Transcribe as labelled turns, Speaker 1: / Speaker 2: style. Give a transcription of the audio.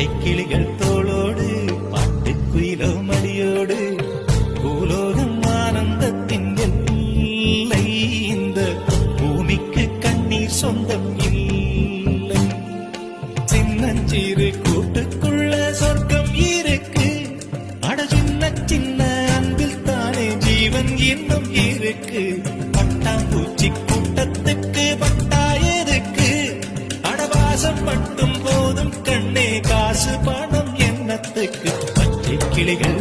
Speaker 1: பச்சை கிளிகள் தோளோடு பாட்டுக்குயிலோ மடியோடு பூலோகம் ஆனந்தத்தின் எல்லை. இந்த பூமிக்கு கண்ணீர் சொந்தம் இல்லை. சின்னஞ்சிறு கூட்டுக்குள்ள சொர்க்கம் இருக்கு. அட சின்ன சின்ன அன்பில் தானே ஜீவன் இன்னும் இருக்கு. பட்டாம்பூச்சி கூட்டத்துக்கு பட்டாயருக்கு. அடவாசம் மட்டும் போதும் கண்ணே, காசு பணம் என்னத்துக்கு. பச்சை கிளிகள்